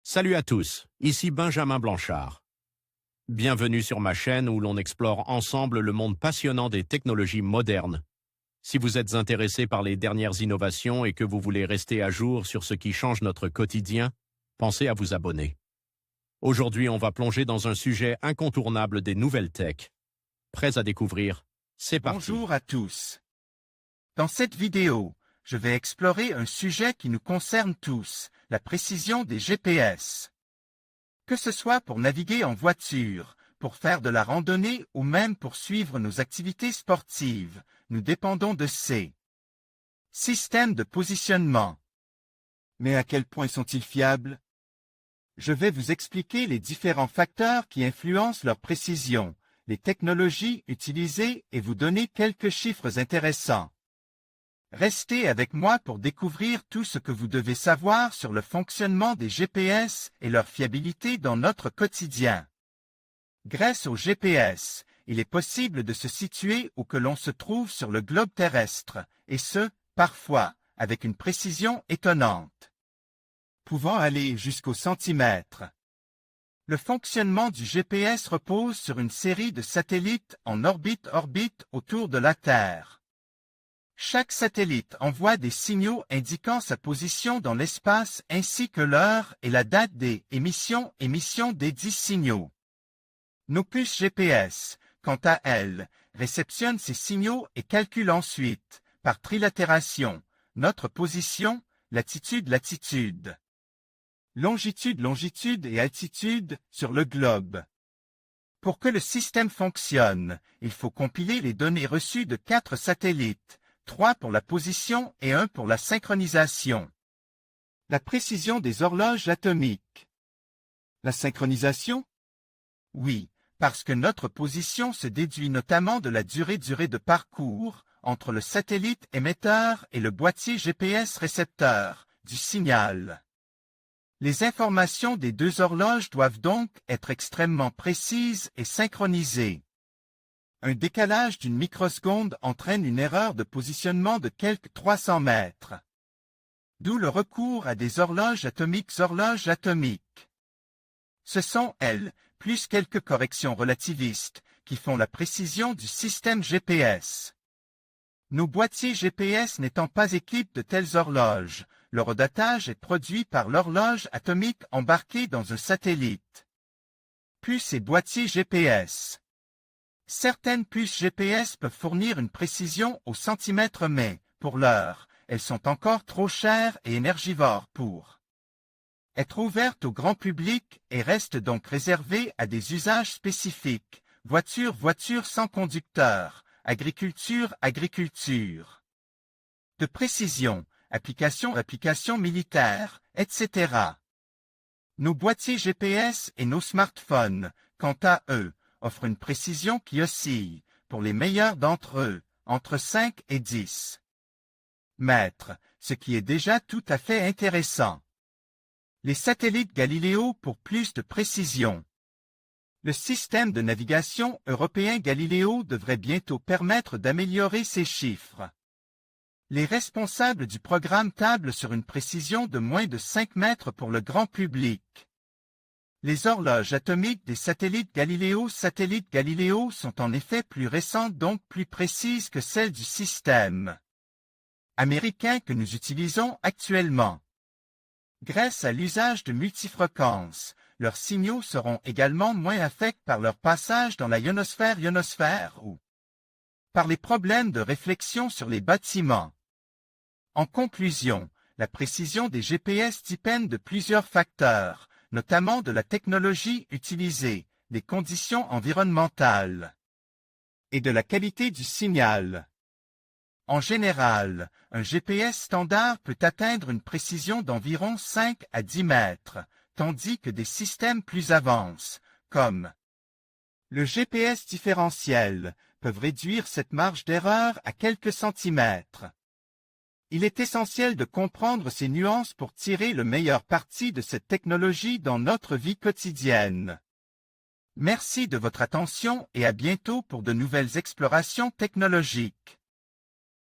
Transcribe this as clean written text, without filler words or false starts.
Salut à tous, ici Benjamin Blanchard. Bienvenue sur ma chaîne où l'on explore ensemble le monde passionnant des technologies modernes. Si vous êtes intéressé par les dernières innovations et que vous voulez rester à jour sur ce qui change notre quotidien, pensez à vous abonner. Aujourd'hui, on va plonger dans un sujet incontournable des nouvelles tech. Prêts à découvrir? C'est parti. Bonjour à tous. Dans cette vidéo, je vais explorer un sujet qui nous concerne tous, la précision des GPS. Que ce soit pour naviguer en voiture, pour faire de la randonnée ou même pour suivre nos activités sportives, nous dépendons de ces systèmes de positionnement. Mais à quel point sont-ils fiables? Je vais vous expliquer les différents facteurs qui influencent leur précision, les technologies utilisées et vous donner quelques chiffres intéressants. Restez avec moi pour découvrir tout ce que vous devez savoir sur le fonctionnement des GPS et leur fiabilité dans notre quotidien. Grâce au GPS, il est possible de se situer où que l'on se trouve sur le globe terrestre, et ce, parfois, avec une précision étonnante, pouvant aller jusqu'au centimètre. Le fonctionnement du GPS repose sur une série de satellites en orbite autour de la Terre. Chaque satellite envoie des signaux indiquant sa position dans l'espace ainsi que l'heure et la date des émissions des dits signaux. Nos puces GPS, quant à elles, réceptionnent ces signaux et calculent ensuite, par trilatération, notre position, latitude, longitude et altitude sur le globe. Pour que le système fonctionne, il faut compiler les données reçues de 4 satellites, 3 pour la position et 1 pour la synchronisation. La précision des horloges atomiques. La synchronisation? Oui, parce que notre position se déduit notamment de la durée de parcours entre le satellite émetteur et le boîtier GPS récepteur du signal. Les informations des 2 horloges doivent donc être extrêmement précises et synchronisées. Un décalage d'une microseconde entraîne une erreur de positionnement de quelques 300 mètres. D'où le recours à des horloges atomiques. Ce sont, elles, plus quelques corrections relativistes, qui font la précision du système GPS. Nos boîtiers GPS n'étant pas équipés de telles horloges, le redatage est produit par l'horloge atomique embarquée dans un satellite. Puces et boîtiers GPS. Certaines puces GPS peuvent fournir une précision au centimètre mais, pour l'heure, elles sont encore trop chères et énergivores pour être ouvertes au grand public et restent donc réservées à des usages spécifiques, voiture sans conducteur, agriculture. De précision, application militaire, etc. Nos boîtiers GPS et nos smartphones, quant à eux, offrent une précision qui oscille, pour les meilleurs d'entre eux, entre 5 et 10 mètres, ce qui est déjà tout à fait intéressant. Les satellites Galileo pour plus de précision. Le système de navigation européen Galileo devrait bientôt permettre d'améliorer ces chiffres. Les responsables du programme tablent sur une précision de moins de 5 mètres pour le grand public. Les horloges atomiques des satellites Galileo sont en effet plus récentes donc plus précises que celles du système américain que nous utilisons actuellement. Grâce à l'usage de multifréquences, leurs signaux seront également moins affectés par leur passage dans la ionosphère ou par les problèmes de réflexion sur les bâtiments. En conclusion, la précision des GPS dépend de plusieurs facteurs, notamment de la technologie utilisée, des conditions environnementales et de la qualité du signal. En général, un GPS standard peut atteindre une précision d'environ 5 à 10 mètres, tandis que des systèmes plus avancés, comme le GPS différentiel, peuvent réduire cette marge d'erreur à quelques centimètres. Il est essentiel de comprendre ces nuances pour tirer le meilleur parti de cette technologie dans notre vie quotidienne. Merci de votre attention et à bientôt pour de nouvelles explorations technologiques.